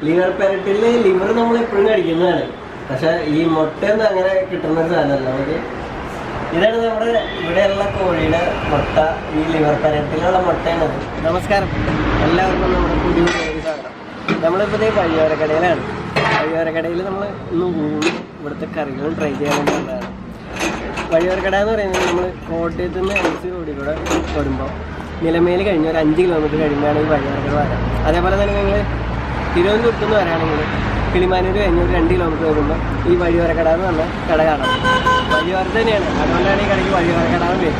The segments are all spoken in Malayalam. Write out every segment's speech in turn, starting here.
ലിവർ പെരട്ടിൽ ലിവർ നമ്മൾ എപ്പോഴും കഴിക്കുന്നതാണ്. പക്ഷെ ഈ മുട്ടയൊന്നും അങ്ങനെ കിട്ടുന്ന ഒരു സാധനമല്ല നമുക്ക്. ഇതാണ് നമ്മുടെ ഇവിടെയുള്ള കോഴിയുടെ മുട്ട. ഈ ലിവർ പെരട്ടിലുള്ള മുട്ടയാണത്. നമസ്കാരം എല്ലാവർക്കും നമ്മുടെ പുതിയ സ്വാഗതം. നമ്മളിപ്പോൾ ഇതേ വഴിയോരക്കടയിലാണ്. വഴിയോരക്കടയിൽ നമ്മൾ ഇന്ന് ഇവിടുത്തെ കറികളും ട്രൈ ചെയ്യാനുള്ളതാണ്. വഴിയോരക്കട എന്ന് പറയുന്നത് നമ്മൾ കോട്ടയത്ത് നിന്ന് MC റോഡിൽ കൂടെ വരുമ്പോൾ നിലമേൽ കഴിഞ്ഞ ഒരു 5 കിലോമീറ്റർ കഴിയുമ്പോഴാണ് ഈ വഴിയോരക്കട വരാം. അതേപോലെ തന്നെ നിങ്ങൾ തിരുവനന്തപുരത്ത് നിന്ന് വരാണെങ്കിൽ കിളിമാനൂർ കഴിഞ്ഞ ഒരു 2 കിലോമീറ്റർ വരുമ്പോൾ ഈ വഴിയോരക്കട എന്ന് പറഞ്ഞ കട കാണാം. വഴിയോരത്ത് തന്നെയാണ്, അതുകൊണ്ടാണ് ഈ കടയ്ക്ക് വഴിയോരക്കട എന്ന് പേര്.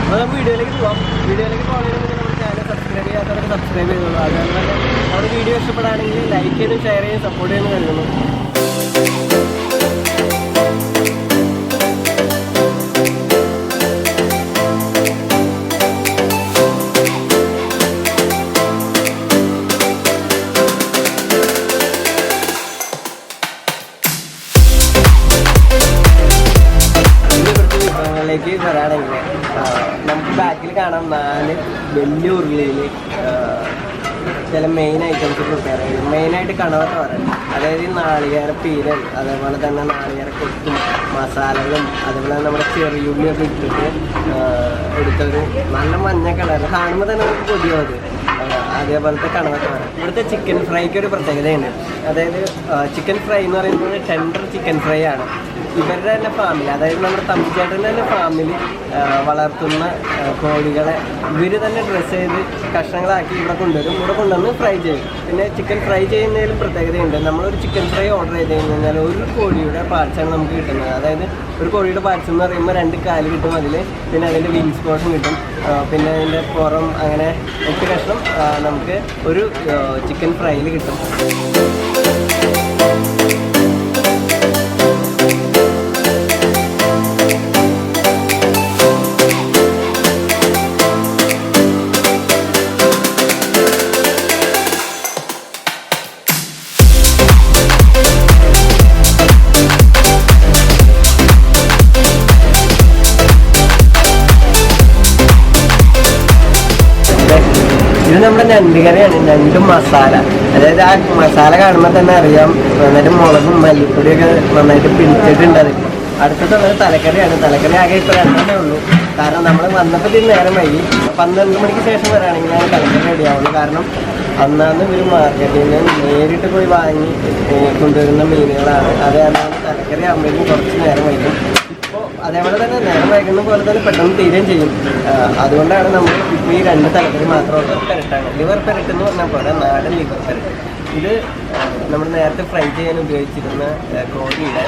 അപ്പോൾ നമുക്ക് വീഡിയോയിലേക്ക് പോകാം. വീഡിയോയിലേക്ക് പോകുന്നതിന് നമ്മുടെ ചാനൽ സബ്സ്ക്രൈബ് ചെയ്യാത്തവർക്ക് സബ്സ്ക്രൈബ് ചെയ്തോളൂ. അതുപോലെ തന്നെ നമ്മുടെ വീഡിയോ ഇഷ്ടപ്പെടുകയാണെങ്കിൽ ലൈക്ക് ചെയ്തും ഷെയർ ചെയ്തും സപ്പോർട്ട് ചെയ്യുന്നു കരുതുന്നു. വരാണെങ്കിൽ നമുക്ക് ബാക്കിൽ കാണാം 4 വലിയ ഉരുളിയിൽ ചില മെയിൻ ഐറ്റംസ് പ്രിപ്പയർ ചെയ്യും. മെയിനായിട്ട് കണവട്ട പറയാം. അതായത് ഈ നാളികേര പീരൻ, അതേപോലെ തന്നെ നാളികേര കൊത്തും മസാലകളും, അതേപോലെ നമ്മുടെ ചെറിയുള്ളിയൊക്കെ ഇട്ടിട്ട് എടുത്തൊരു നല്ല മഞ്ഞ കളർ കാണുമ്പോൾ തന്നെ നമുക്ക് കൊതിയോ അത്. അതേപോലത്തെ കണവട്ട പറയാം. ഇവിടുത്തെ ചിക്കൻ ഫ്രൈക്ക് ഒരു പ്രത്യേകതയുണ്ട്. അതായത് ചിക്കൻ ഫ്രൈ എന്ന് പറയുന്നത് ടെൻഡർ ചിക്കൻ ഫ്രൈ ആണ്. ഇവരുടെ തന്നെ ഫാമിൽ, അതായത് നമ്മുടെ തമ്മിച്ചേട്ടൻ്റെ തന്നെ ഫാമിൽ വളർത്തുന്ന കോഴികളെ ഇവർ തന്നെ ഡ്രസ്സ് ചെയ്ത് കഷ്ണങ്ങളാക്കി ഇവിടെ കൊണ്ടുവരും. ഇവിടെ കൊണ്ടുവന്ന് ഫ്രൈ ചെയ്യും. പിന്നെ ചിക്കൻ ഫ്രൈ ചെയ്യുന്നതിലും പ്രത്യേകതയുണ്ട്. നമ്മളൊരു ചിക്കൻ ഫ്രൈ ഓർഡർ ചെയ്ത് കഴിഞ്ഞാൽ ഒരു കോഴിയുടെ പാർട്സാണ് നമുക്ക് കിട്ടുന്നത്. അതായത് ഒരു കോഴിയുടെ പാർട്സ് എന്ന് പറയുമ്പോൾ 2 കാല് കിട്ടും അതിൽ. പിന്നെ അതിൻ്റെ വിങ്സ് പോർഷൻ കിട്ടും. പിന്നെ അതിൻ്റെ പുറം, അങ്ങനെ 8 കഷ്ണം നമുക്ക് ഒരു ചിക്കൻ ഫ്രൈയിൽ കിട്ടും. ഇത് നമ്മുടെ ഞണ്ട് കറിയാണ്. ഞണ്ട് മസാല. അതായത് ആ മസാല കാണുമ്പോൾ തന്നെ അറിയാം നന്നായിട്ട് മുളകും മല്ലിപ്പൊടിയൊക്കെ നന്നായിട്ട് പിടിച്ചിട്ടുണ്ട്. അതിൽ അടുത്തതുള്ളത് തലക്കറിയാണ്. തലക്കറി ആകെ ഇപ്പോൾ 2 ഉള്ളൂ. കാരണം നമ്മൾ വന്നപ്പോൾ ഇതിന് നേരം വൈകി. 12 മണിക്ക് ശേഷം വരാണെങ്കിൽ ഞാൻ തലക്കറി റെഡിയാവുള്ളൂ. കാരണം അന്നാന്ന് ഒരു മാർക്കറ്റിൽ നിന്ന് നേരിട്ട് പോയി വാങ്ങി കൊണ്ടുവരുന്ന മീനുകളാണ്. അത് കാരണം തലക്കറി ആകുമ്പോഴേക്കും കുറച്ച് നേരം വൈകും. അതേപോലെ തന്നെ നേരം വൈകുന്ന പോലെ തന്നെ പെട്ടെന്ന് തീരുകയും ചെയ്യും. അതുകൊണ്ടാണ് നമ്മൾ ഇപ്പോൾ ഈ 2 തലക്കറി മാത്രമുള്ള പെരട്ടാണ്. ലിവർ പെരട്ട് എന്ന് പറഞ്ഞാൽ പോലെ നാടൻ ലിവർ പെരട്ട്. ഇത് നമ്മൾ നേരത്തെ ഫ്രൈ ചെയ്യാൻ ഉപയോഗിച്ചിരുന്ന കോഴിയുടെ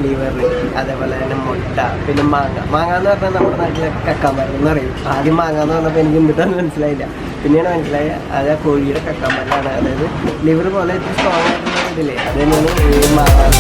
ലിവർ, അതേപോലെ തന്നെ മുട്ട, പിന്നെ മാങ്ങ. മാങ്ങ എന്ന് പറഞ്ഞാൽ നമ്മുടെ നാട്ടിലൊക്കെ കക്കാമരം എന്ന് പറയും. ആദ്യം മാങ്ങ എന്ന് പറഞ്ഞപ്പോൾ എനിക്ക് എന്നിട്ടൊന്നും മനസ്സിലായില്ല. പിന്നെയാണ് മനസ്സിലായ അത് ആ കോഴിയുടെ കക്കാമരമാണ്. അതായത് ലിവർ പോലെ ഇത്തിരി സ്ട്രോങ് ആയിട്ടുള്ള ഇതില്ലേ, അത് തന്നെയാണ് ഈ മാങ്ങ.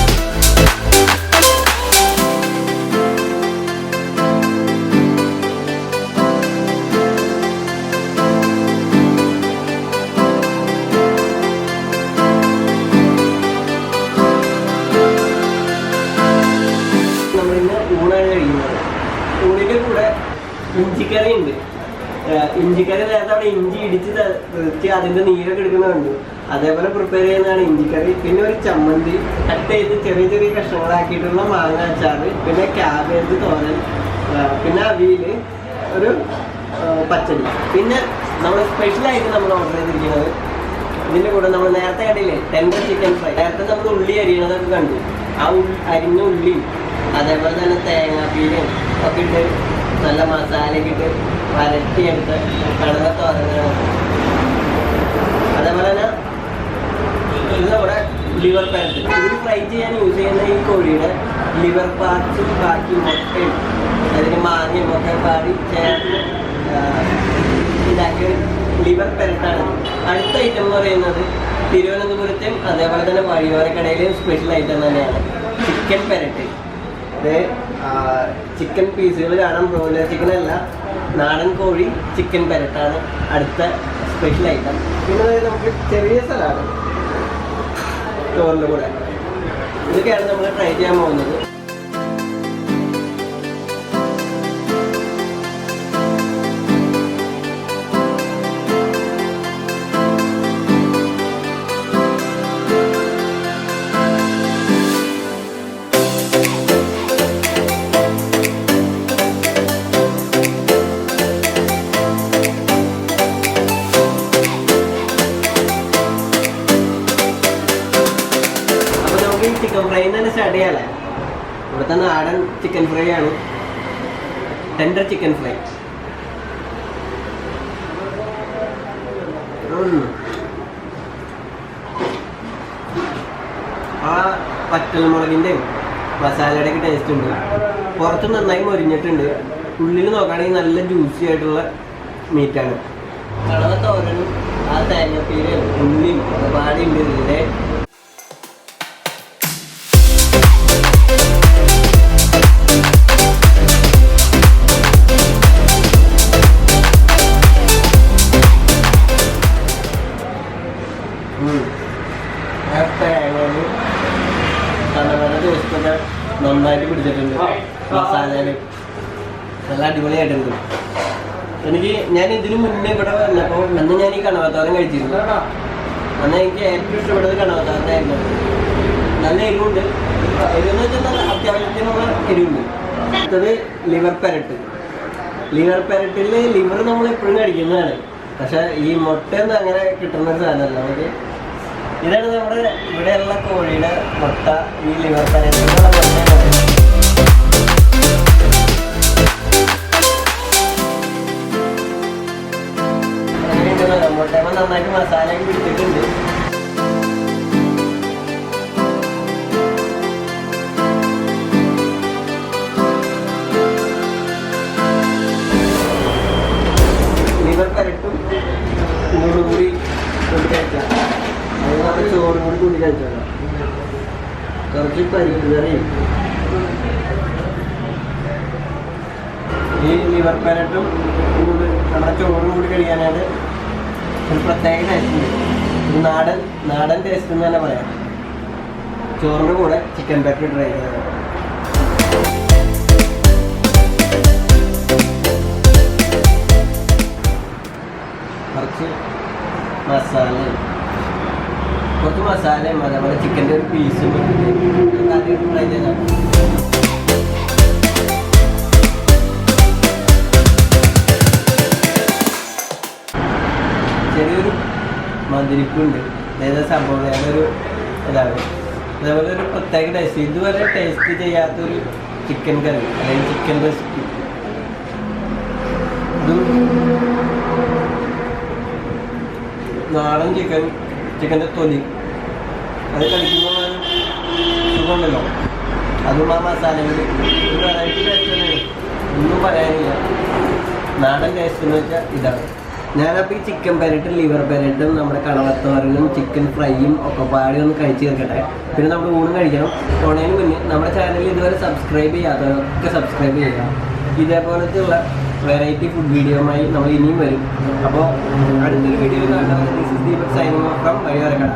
ഊണാണ് കഴിക്കുന്നത്. ഊണിൻ്റെ കൂടെ ഇഞ്ചിക്കറി ഉണ്ട്. ഇഞ്ചിക്കറി നേരത്തെ അവിടെ ഇഞ്ചി ഇടിച്ച് തെറിച്ച് അതിൻ്റെ നീരൊക്കെ എടുക്കുന്നുണ്ട്. അതേപോലെ പ്രിപ്പയർ ചെയ്യുന്നതാണ് ഇഞ്ചിക്കറി. പിന്നെ ഒരു ചമ്മന്തി കട്ട് ചെയ്ത് ചെറിയ ചെറിയ കഷ്ണങ്ങളാക്കിയിട്ടുള്ള മാങ്ങ അച്ചാർ, പിന്നെ ക്യാബേജ് തോരൻ, പിന്നെ അവിയൽ, ഒരു പച്ചടി. പിന്നെ നമ്മൾ സ്പെഷ്യലായിട്ട് നമ്മൾ ഓർഡർ ചെയ്തിരിക്കുന്നത് ഇതിൻ്റെ കൂടെ നമ്മൾ നേരത്തെ കണ്ടില്ലേ ടെൻഡർ ചിക്കൻ ഫ്രൈ. നേരത്തെ നമ്മൾ ഉള്ളി അരിയണതൊക്കെ കണ്ടു. ആ അരിഞ്ഞ ഉള്ളി, അതേപോലെ തന്നെ തേങ്ങാപ്പീരും ഒക്കെ ഇട്ട് നല്ല മസാലയൊക്കെ ഇട്ട് വരട്ടിയെടുത്ത് കടല തോരനാണ്. അതേപോലെ തന്നെ ഇത് നമ്മുടെ ലിവർ പാർട്ട്. ഇതിൽ ഫ്രൈ ചെയ്യാൻ യൂസ് ചെയ്യുന്ന ഈ കോഴിയുടെ ലിവർ പാർട്സും ബാക്കി മുട്ടയും അതിന് മാങ്ങയും ഒക്കെ പാടി ചേർത്ത് ഇതാക്കിയ ലിവർ പെരട്ടാണ്. അടുത്ത ഐറ്റം എന്ന് പറയുന്നത് തിരുവനന്തപുരത്തെയും അതേപോലെ തന്നെ വഴിയോരക്കടയിലെയും സ്പെഷ്യൽ ഐറ്റം തന്നെയാണ് ചിക്കൻ പെരട്ട്. ഇത് ചിക്കൻ പീസുകൾ കാണാം. ബ്രോയിലർ ചിക്കൻ അല്ല, നാടൻ കോഴി ചിക്കൻ പെരട്ടാണ് അടുത്ത സ്പെഷ്യൽ ഐറ്റം. പിന്നെ നമുക്ക് ചെറിയ സലാഡ് ചോറിൻ്റെ കൂടെ. ഇതൊക്കെയാണ് നമ്മൾ ട്രൈ ചെയ്യാൻ പോകുന്നത്. അറിയാലേ, ഇവിടുത്തെ നാടൻ ചിക്കൻ ഫ്രൈ ആണ്, ടെൻഡർ ചിക്കൻ ഫ്രൈ. ആ പച്ചമുളകിൻ്റെയും മസാലയുടെ ഒക്കെ ടേസ്റ്റ് ഉണ്ട്. പുറത്ത് നന്നായി മൊരിഞ്ഞിട്ടുണ്ട്, ഉള്ളിൽ നോക്കുകയാണെങ്കിൽ നല്ല ജ്യൂസി ആയിട്ടുള്ള മീറ്റാണ്. കണവ തോരനും ആ തേങ്ങപ്പീരും ഉള്ളിയും ഒരുപാട് ഉണ്ട് ഇതിൻ്റെ. തേങ്ങ കണവയുടെ ടേസ്റ്റൊക്കെ നന്നായിട്ട് പിടിച്ചിട്ടുണ്ട്, മസാലയിൽ നല്ല അടിപൊളിയായിട്ടുണ്ട്. ഞാൻ ഇതിന് മുന്നേ ഇവിടെ വന്നപ്പോൾ അന്ന് ഞാൻ ഈ കണവത്തോരൻ കഴിച്ചിരുന്നു. അന്ന് എനിക്ക് ഏറ്റവും ഇഷ്ടപ്പെട്ടത് കണവത്തോരനായിരുന്നു. നല്ല എരിവുണ്ട്, എരിവെന്ന് വെച്ചാൽ നല്ല അത്യാവശ്യത്തിനുള്ള എരിവുണ്ട്. അടുത്തത് ലിവർ പെരട്ട്. ലിവർ പെരട്ടിൽ ലിവർ നമ്മൾ എപ്പോഴും കഴിക്കുന്നതാണ്, പക്ഷെ ഈ മുട്ടയൊന്നും അങ്ങനെ കിട്ടുന്ന ഒരു സാധനമല്ല നമുക്ക്. ഇതാണ് നമ്മുടെ ഇവിടെയുള്ള കോഴിയുടെ മുട്ട, ഈ ലിവർ പെരട്ടിലുള്ള മുട്ടയാണ്. മുട്ടയമ്മ നന്നായിട്ട് മസാലയൊക്കെ പിടിച്ചിട്ടുണ്ട്. ലിവർ പെരട്ടും കൂടി കൂടി കഴിച്ചാൽ അത് നമ്മുടെ ചോറും കൂടി കഴിച്ചാൽ കുറച്ച് പരിപ്പ് കറിയും ഈ ലിവർ പെരട്ടും നമ്മുടെ ചോറും കൂടി കഴിക്കാനായിട്ട് ഒരു പ്രത്യേക ടേസ്റ്റ് ഉണ്ട്. നാടൻ ടേസ്റ്റ് എന്ന് തന്നെ പറയാം. ചോറിൻ്റെ കൂടെ ചിക്കൻ പെരട്ട് ട്രൈ ചെയ്തത്. കുറച്ച് മസാലയും അതേപോലെ ചിക്കൻ്റെ ഒരു പീസും ആദ്യം ട്രൈ ചെയ്തതാണ്. ചെറിയൊരു മധുരിപ്പുണ്ട്, അതായത് സംഭവം വേറൊരു ഇതാണ്. അതേപോലെ ഒരു പ്രത്യേക ടേസ്റ്റ്, ഇതുവരെ ടേസ്റ്റ് ചെയ്യാത്തൊരു ചിക്കൻ കറി അല്ലെങ്കിൽ ചിക്കൻ റെസിപ്പി. ഇതും നാടൻ ചിക്കൻ്റെ തൊലി അത് കഴിക്കുമ്പോൾ സുഖമുണ്ടല്ലോ, അതും ആ മസാലകൾ ഒരു വെറൈറ്റി ടേസ്റ്റ് തന്നെയാണ്, ഒന്നും പറയാനില്ല. നാടൻ ടേസ്റ്റ് എന്ന് വെച്ചാൽ ഇതാണ്. ഞാനപ്പോൾ ഈ ചിക്കൻ പെരട്ടും ലിവർ പെരട്ടും നമ്മുടെ കണവത്തോരനും ചിക്കൻ ഫ്രൈയും ഒക്കെ പാടി ഒന്ന് കഴിച്ച് തീർക്കട്ടെ. പിന്നെ നമ്മുടെ ഊണും കഴിക്കണം. പോണതിന് മുന്നേ നമ്മുടെ ചാനൽ ഇതുവരെ സബ്സ്ക്രൈബ് ചെയ്യാത്തവരൊക്കെ സബ്സ്ക്രൈബ് ചെയ്യുക. ഇതേപോലത്തെയുള്ള വെറൈറ്റി ഫുഡ് വീഡിയോയുമായി നമ്മൾ ഇനിയും വരും. അപ്പോൾ അടുത്തൊരു വീഡിയോയിൽ കാണാൻ ദീപക് സൈനിങ് ഫ്രം വഴിയോരക്കട.